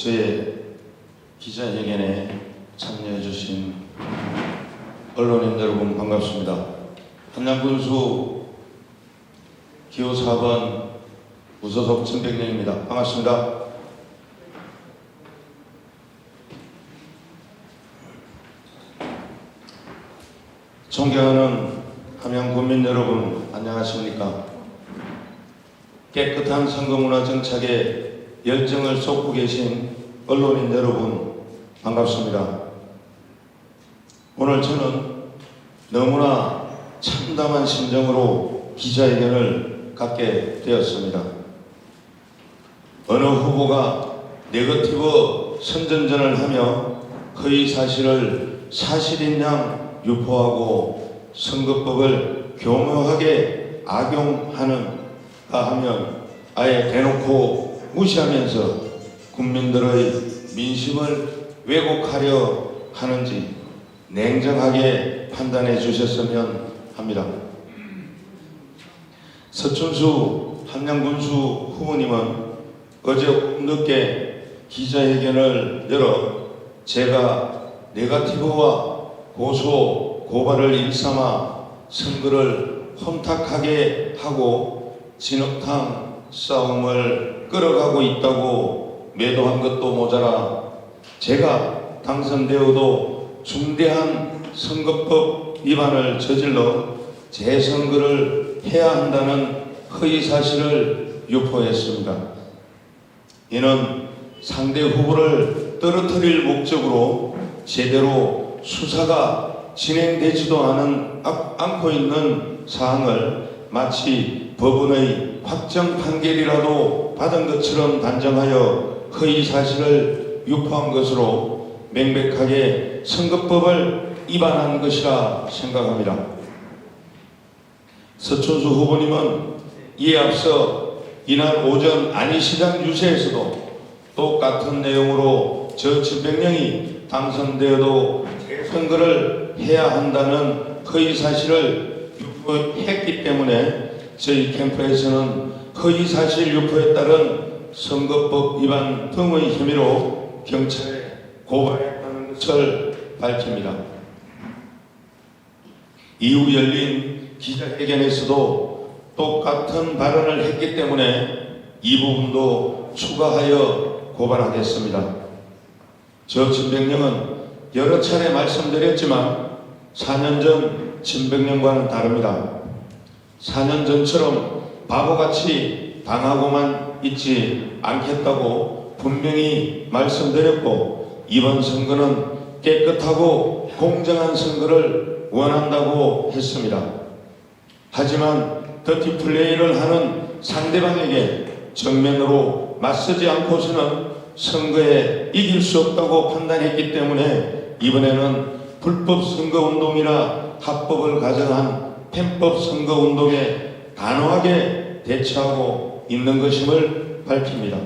저의 기자회견에 참여해 주신 언론인 여러분 반갑습니다. 한양군수 기호 4번 무소속 전백령입니다. 반갑습니다. 존경하는 함양군민 여러분 안녕하십니까? 깨끗한 선거문화 정착에 열정을 쏟고 계신 언론인 여러분 반갑습니다. 오늘 저는 너무나 참담한 심정으로 기자회견을 갖게 되었습니다. 어느 후보가 네거티브 선전전을 하며 허위 사실을 사실인 양 유포하고 선거법을 교묘하게 악용하는가 하면 아예 대놓고 무시하면서 국민들의 민심을 왜곡하려 하는지 냉정하게 판단해 주셨으면 합니다. 서춘수 함양군수 후보님은 어제 늦게 기자회견을 열어 제가 네거티브와 고소, 고발을 일삼아 선거를 혼탁하게 하고 진흙탕 싸움을 끌어가고 있다고 매도한 것도 모자라 제가 당선되어도 중대한 선거법 위반을 저질러 재선거를 해야 한다는 허위 사실을 유포했습니다. 이는 상대 후보를 떨어뜨릴 목적으로 제대로 수사가 진행되지도 않고 있는 사항을 마치 법원의 확정 판결이라도 받은 것처럼 단정하여 허위 사실을 유포한 것으로 명백하게 선거법을 위반한 것이라 생각합니다. 서춘수 후보님은 이에 앞서 이날 오전 안희시장 유세에서도 똑같은 내용으로 저 전백령이 당선되어도 선거를 해야 한다는 허위 사실을 유포했기 때문에 저희 캠프에서는 허위 사실 유포에 따른 선거법 위반 등의 혐의로 경찰에 고발했다는 것을 밝힙니다. 이후 열린 기자회견에서도 똑같은 발언을 했기 때문에 이 부분도 추가하여 고발하겠습니다. 저 전백령은 여러 차례 말씀드렸지만 4년 전 전백령과는 다릅니다. 4년 전처럼 바보같이 당하고만 있지 않겠다고 분명히 말씀드렸고 이번 선거는 깨끗하고 공정한 선거를 원한다고 했습니다. 하지만 더티 플레이를 하는 상대방에게 정면으로 맞서지 않고서는 선거에 이길 수 없다고 판단했기 때문에 이번에는 불법 선거운동이라 합법을 가정한 편법 선거운동에 단호하게 대처하고 있는 것임을 밝힙니다.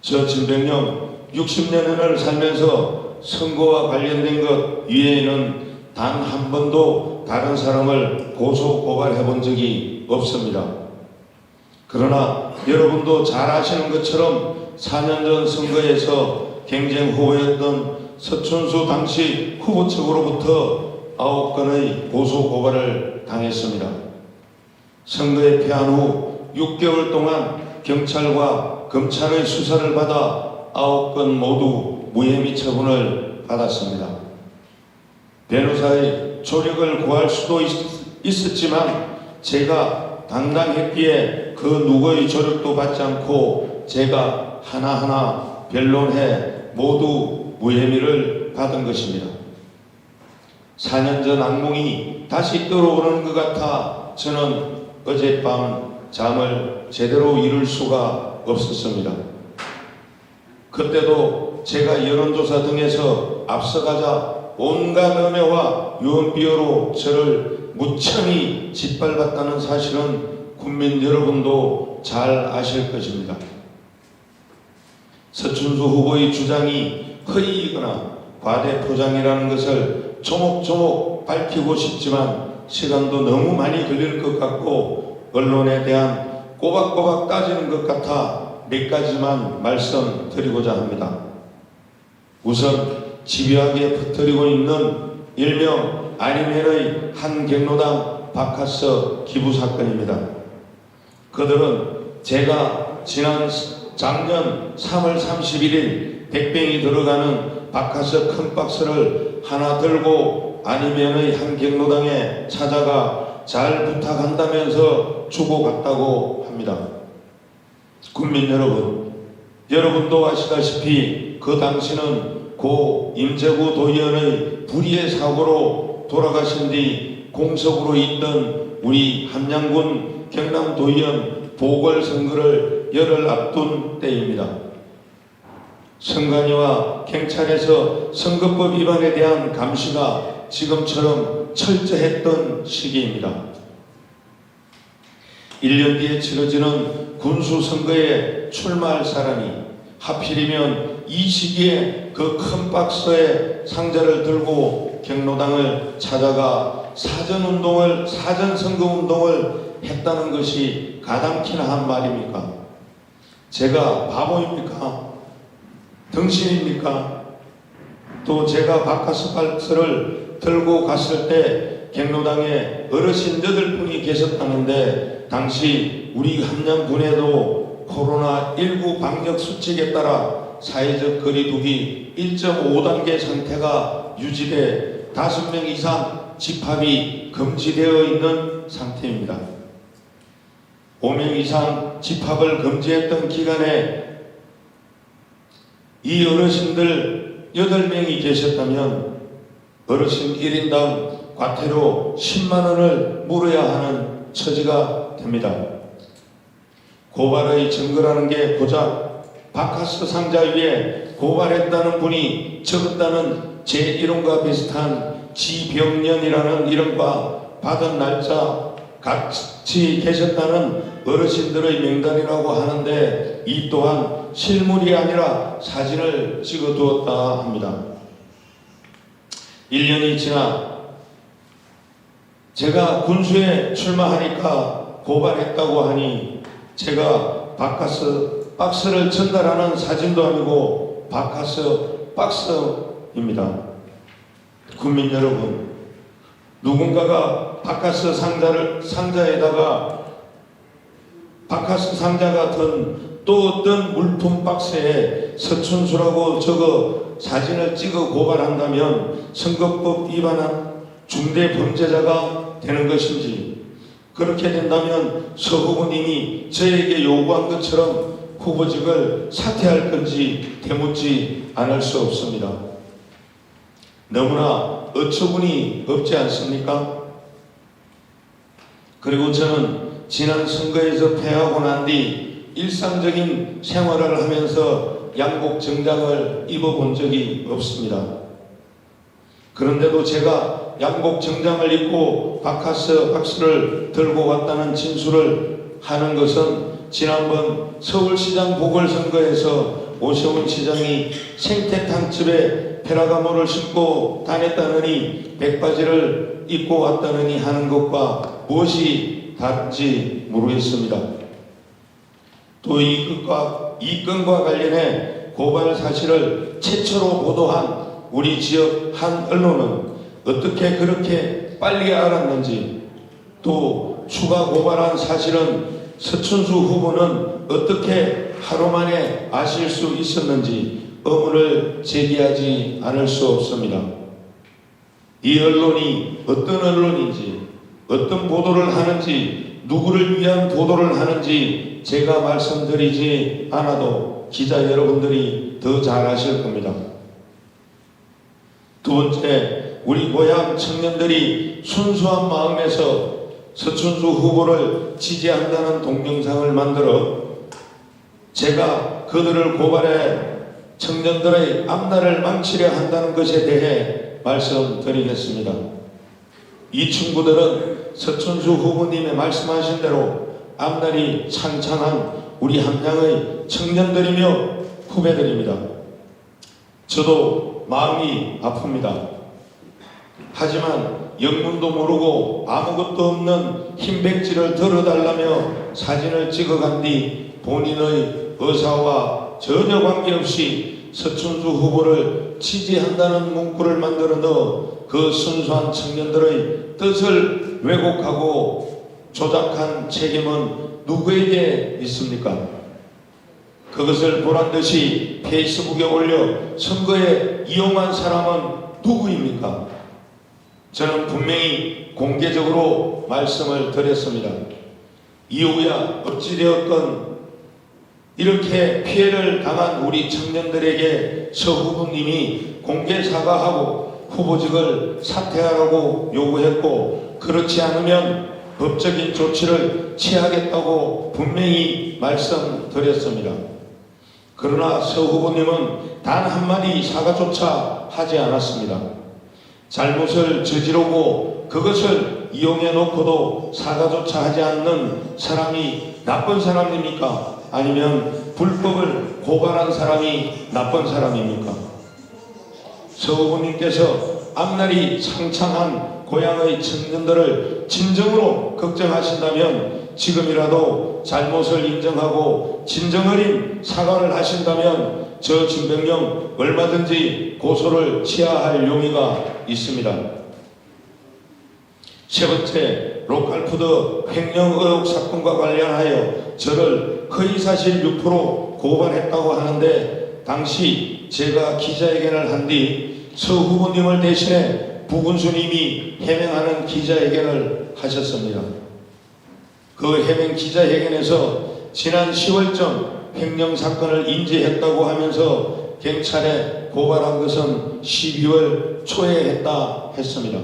저 전백령 60년을 살면서 선거와 관련된 것 이외에는 단 한 번도 다른 사람을 고소 고발해 본 적이 없습니다. 그러나 여러분도 잘 아시는 것처럼 4년 전 선거에서 경쟁 후보였던 서춘수 당시 후보 측으로부터 9건의 고소 고발을 당했습니다. 선거에 패한 후 6개월 동안 경찰과 검찰의 수사를 받아 9건 모두 무혐의 처분을 받았습니다. 변호사의 조력을 구할 수도 있었지만 제가 당당했기에 그 누구의 조력도 받지 않고 제가 하나하나 변론해 모두 무혐의를 받은 것입니다. 4년 전 악몽이 다시 떠오르는 것 같아 저는 어젯밤 잠을 제대로 이룰 수가 없었습니다. 그때도 제가 여론조사 등에서 앞서가자 온갖 음해와 유언비어로 저를 무참히 짓밟았다는 사실은 국민 여러분도 잘 아실 것입니다. 서춘수 후보의 주장이 허위이거나 과대포장이라는 것을 조목조목 밝히고 싶지만 시간도 너무 많이 걸릴 것 같고 언론에 대한 꼬박꼬박 따지는 것 같아 몇 가지만 말씀드리고자 합니다. 우선 집요하게 퍼뜨리고 있는 일명 아니면의 한 경로당 바카스 기부 사건입니다. 그들은 제가 작년 3월 31일 백병이 들어가는 바카스 큰 박스를 하나 들고 아니면의 한 경로당에 찾아가 잘 부탁한다면서 주고 갔다고 합니다. 국민 여러분, 여러분도 아시다시피 그 당시는 고 임재구 도의원의 불의의 사고로 돌아가신 뒤 공석으로 있던 우리 함양군 경남도의원 보궐선거를 열흘 앞둔 때입니다. 선관위와 경찰에서 선거법 위반에 대한 감시가 지금처럼 철저했던 시기입니다. 1년 뒤에 치러지는 군수선거에 출마할 사람이 하필이면 이 시기에 그 큰 박스에 상자를 들고 경로당을 찾아가 사전선거운동을 했다는 것이 가당키나 한 말입니까? 제가 바보입니까? 등신입니까? 또 제가 바카스 박스를 들고 갔을 때 경로당에 어르신 8분이 계셨다는데 당시 우리 함양군에도 코로나19 방역 수칙에 따라 사회적 거리두기 1.5단계 상태가 유지돼 5명 이상 집합이 금지되어 있는 상태입니다. 5명 이상 집합을 금지했던 기간에 이 어르신들 8명이 계셨다면 어르신 1인당 과태료 10만원을 물어야 하는 처지가 됩니다. 고발의 증거라는 게 고작 바카스 상자 위에 고발했다는 분이 적었다는 제 이름과 비슷한 지병년이라는 이름과 받은 날짜 같이 계셨다는 어르신들의 명단이라고 하는데 이 또한 실물이 아니라 사진을 찍어 두었다 합니다. 1년이 지나 제가 군수에 출마하니까 고발했다고 하니 제가 바카스 박스를 전달하는 사진도 아니고 바카스 박스입니다. 국민 여러분, 누군가가 바카스 상자에다가 바카스 상자 같은 또 어떤 물품 박스에 서춘수라고 적어 사진을 찍어 고발한다면 선거법 위반한 중대 범죄자가 되는 것인지, 그렇게 된다면 서 후보님이 저에게 요구한 것처럼 후보직을 사퇴할 건지 되묻지 않을 수 없습니다. 너무나 어처구니 없지 않습니까? 그리고 저는 지난 선거에서 패하고 난 뒤 일상적인 생활을 하면서 양복 정장을 입어본 적이 없습니다. 그런데도 제가 양복 정장을 입고 바카스 박스를 들고 왔다는 진술을 하는 것은 지난번 서울시장 보궐선거에서 오세훈 시장이 생태탕집에 페라가모를 신고 다녔다느니 백바지를 입고 왔다느니 하는 것과 무엇이 다른지 모르겠습니다. 또 이 건과 관련해 고발 사실을 최초로 보도한 우리 지역 한 언론은 어떻게 그렇게 빨리 알았는지, 또 추가 고발한 사실은 서춘수 후보는 어떻게 하루 만에 아실 수 있었는지 의문을 제기하지 않을 수 없습니다. 이 언론이 어떤 언론인지, 어떤 보도를 하는지, 누구를 위한 보도를 하는지 제가 말씀드리지 않아도 기자 여러분들이 더 잘 아실 겁니다. 두 번째, 우리 고향 청년들이 순수한 마음에서 서춘수 후보를 지지한다는 동영상을 만들어 제가 그들을 고발해 청년들의 앞날을 망치려 한다는 것에 대해 말씀드리겠습니다. 이 친구들은 서춘수 후보님의 말씀하신 대로 앞날이 창창한 우리 함양의 청년들이며 후배들입니다. 저도 마음이 아픕니다. 하지만 영문도 모르고 아무것도 없는 흰 백지를 들어달라며 사진을 찍어간 뒤 본인의 의사와 전혀 관계없이 서춘수 후보를 지지한다는 문구를 만들어 넣어 그 순수한 청년들의 뜻을 왜곡하고 조작한 책임은 누구에게 있습니까? 그것을 보란듯이 페이스북에 올려 선거에 이용한 사람은 누구입니까? 저는 분명히 공개적으로 말씀을 드렸습니다. 이후야 어찌되었건 이렇게 피해를 당한 우리 청년들에게 서 후보님이 공개 사과하고 후보직을 사퇴하라고 요구했고, 그렇지 않으면 법적인 조치를 취하겠다고 분명히 말씀드렸습니다. 그러나 서 후보님은 단 한마디 사과조차 하지 않았습니다. 잘못을 저지르고 그것을 이용해 놓고도 사과조차 하지 않는 사람이 나쁜 사람입니까? 아니면 불법을 고발한 사람이 나쁜 사람입니까? 서 후보님께서 앞날이 창창한 고향의 청년들을 진정으로 걱정하신다면 지금이라도 잘못을 인정하고 진정 어린 사과를 하신다면 저 진병령 얼마든지 고소를 취하할 용의가 있습니다. 세 번째, 로컬푸드 횡령 의혹 사건과 관련하여 저를 허위사실 유포로 고발했다고 하는데, 당시 제가 기자회견을 한 뒤 서 후보님을 대신해 부군수님이 해명하는 기자회견을 하셨습니다. 그 해명 기자회견에서 지난 10월쯤 횡령 사건을 인지했다고 하면서 경찰에 고발한 것은 12월 초에 했다 했습니다.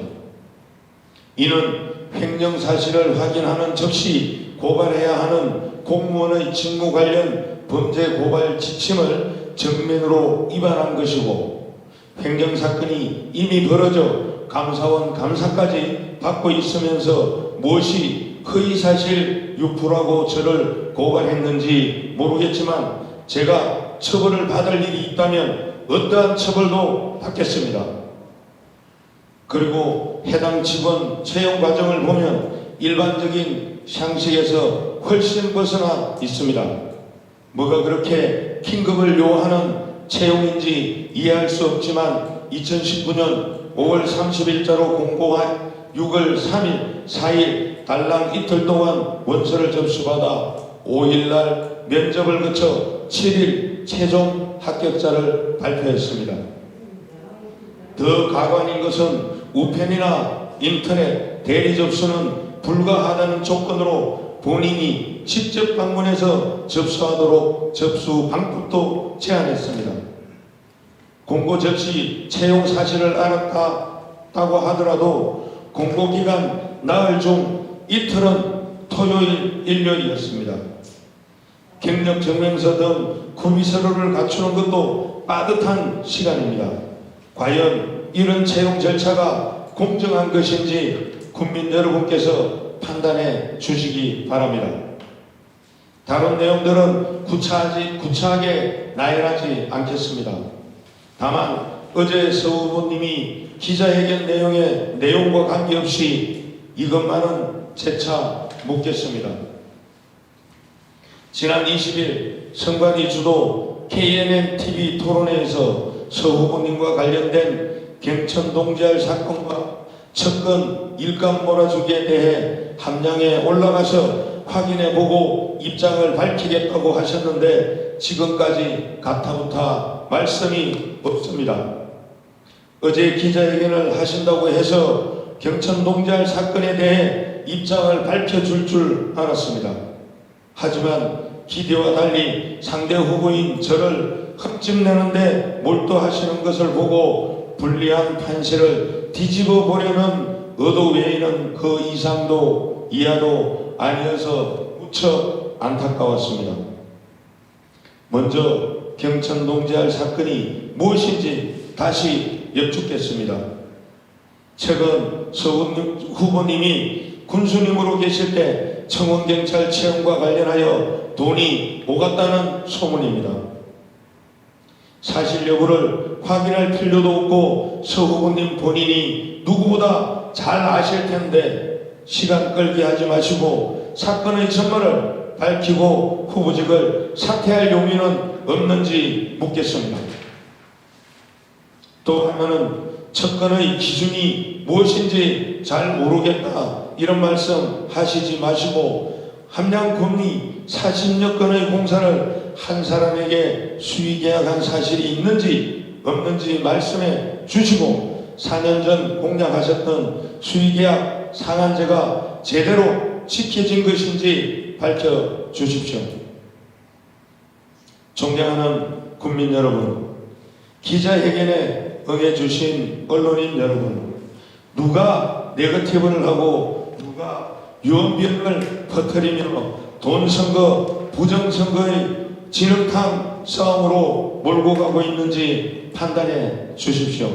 이는 횡령 사실을 확인하는 즉시 고발해야 하는 공무원의 직무 관련 범죄 고발 지침을 정면으로 위반한 것이고, 횡령 사건이 이미 벌어져 감사원 감사까지 받고 있으면서 무엇이 허위사실 유포라고 저를 고발했는지 모르겠지만 제가 처벌을 받을 일이 있다면 어떠한 처벌도 받겠습니다. 그리고 해당 직원 채용 과정을 보면 일반적인 상식에서 훨씬 벗어나 있습니다. 뭐가 그렇게 긴급을 요하는 채용인지 이해할 수 없지만 2019년 5월 30일자로 공고한 6월 3일, 4일 달랑 이틀 동안 원서를 접수받아 5일날 면접을 거쳐 7일 최종 합격자를 발표했습니다. 더 가관인 것은 우편이나 인터넷 대리 접수는 불가하다는 조건으로 본인이 직접 방문해서 접수하도록 접수 방법도 제안했습니다. 공고 접시 채용 사실을 알았다고 하더라도 공고기간 나흘 중 이틀은 토요일, 일요일이었습니다. 경력 증명서 등 구비서류를 갖추는 것도 빠듯한 시간입니다. 과연 이런 채용 절차가 공정한 것인지 국민 여러분께서 판단해 주시기 바랍니다. 다른 내용들은 구차하게 나열하지 않겠습니다. 다만 어제 서 후보님이 기자회견 내용의 내용과 관계없이 이것만은 재차 묻겠습니다. 지난 20일 선관위 주도 KNN-TV 토론회에서 서 후보님과 관련된 경천 동지알 사건과 측근 일감 몰아주기에 대해 함량에 올라가서 확인해보고 입장을 밝히겠다고 하셨는데 지금까지 가타부타 말씀이 없습니다. 어제 기자회견을 하신다고 해서 경천 동지알 사건에 대해 입장을 밝혀줄 줄 알았습니다. 하지만 기대와 달리 상대 후보인 저를 흠집내는데 몰두하시는 것을 보고 불리한 판세를 뒤집어 보려는 의도 외에는 그 이상도 이하도 아니어서 무척 안타까웠습니다. 먼저 경천 동지알 사건이 무엇인지 다시 여쭙겠습니다. 최근 서 후보님이 군수님으로 계실 때 청원경찰 채용과 관련하여 돈이 오갔다는 소문입니다. 사실 여부를 확인할 필요도 없고 서 후보님 본인이 누구보다 잘 아실 텐데 시간 끌게 하지 마시고 사건의 전말을 밝히고 후보직을 사퇴할 용의는 없는지 묻겠습니다. 또 하면은 접근의 기준이 무엇인지 잘 모르겠다 이런 말씀 하시지 마시고 함량군이 40여 건의 공사를 한 사람에게 수의계약한 사실이 있는지 없는지 말씀해 주시고 4년 전 공약하셨던 수의계약 상한제가 제대로 지켜진 것인지 밝혀주십시오. 존경하는 국민 여러분, 기자회견에 응해주신 언론인 여러분, 누가 네거티브를 하고 누가 유언비어를 퍼뜨리며 돈선거, 부정선거의 진흙탕 싸움으로 몰고 가고 있는지 판단해 주십시오.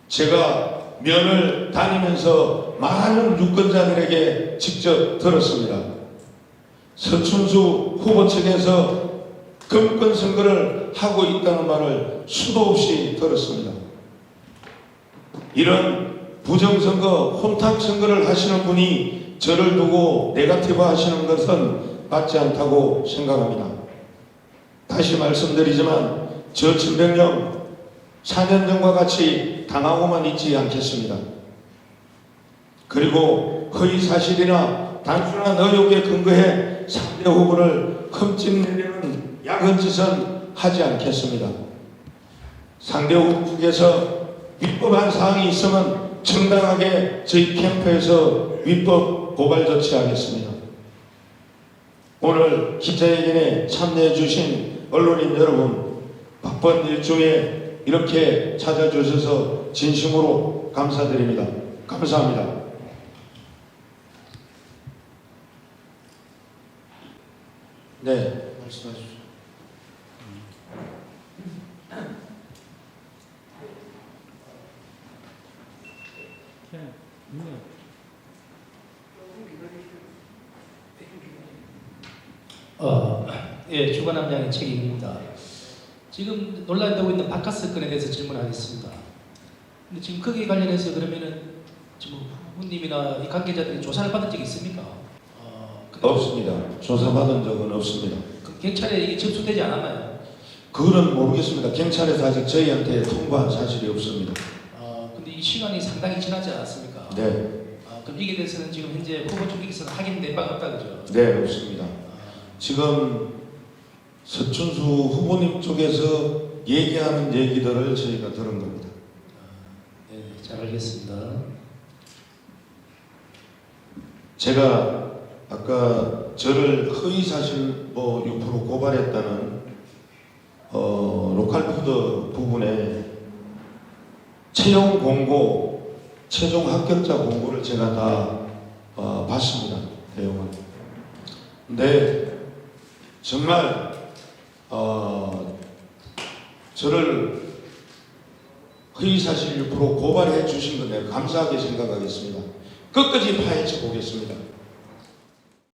제가 면을 다니면서 많은 유권자들에게 직접 들었습니다. 서춘수 후보 측에서 금권 선거를 하고 있다는 말을 수도 없이 들었습니다. 이런 부정선거, 혼탁선거를 하시는 분이 저를 두고 네거티브 하시는 것은 맞지 않다고 생각합니다. 다시 말씀드리지만 저 진병령 4년 전과 같이 당하고만 있지 않겠습니다. 그리고 허위사실이나 단순한 의혹에 근거해 상대 후보를 흠집내려는 야근 짓은 하지 않겠습니다. 상대 후보 측에서 위법한 사항이 있으면 정당하게 저희 캠프에서 위법 고발 조치하겠습니다. 오늘 기자회견에 참여해 주신 언론인 여러분, 바쁜 일정에 이렇게 찾아주셔서 진심으로 감사드립니다. 감사합니다. 네, 말씀하십시오. 예, 주관함량의 책임입니다. 지금 논란되고 있는 바카스 건에 대해서 질문하겠습니다. 근데 지금 거기에 관련해서 그러면은 지금 후보님이나 이 관계자들이 조사를 받은 적이 있습니까? 없습니다. 조사받은 적은 없습니다. 그 경찰에 이게 접수되지 않았나요? 그거는 모르겠습니다. 경찰에서 아직 저희한테 통보한 사실이 없습니다. 근데 이 시간이 상당히 지나지 않았습니까? 네. 그럼 이게 대해서는 지금 현재 후보 쪽에서는 확인된 바가 없다 그죠? 네, 없습니다. 지금 서춘수 후보님 쪽에서 얘기하는 얘기들을 저희가 들은 겁니다. 네, 잘 알겠습니다. 제가 아까 저를 허위사실 6% 고발했다는 로컬푸드 부분에 채용 공고, 최종 합격자 공고를 제가 다 봤습니다. 내용은. 근데 정말 저를 허위사실 6% 고발해 주신 것 내가 감사하게 생각하겠습니다. 끝까지 파헤쳐 보겠습니다.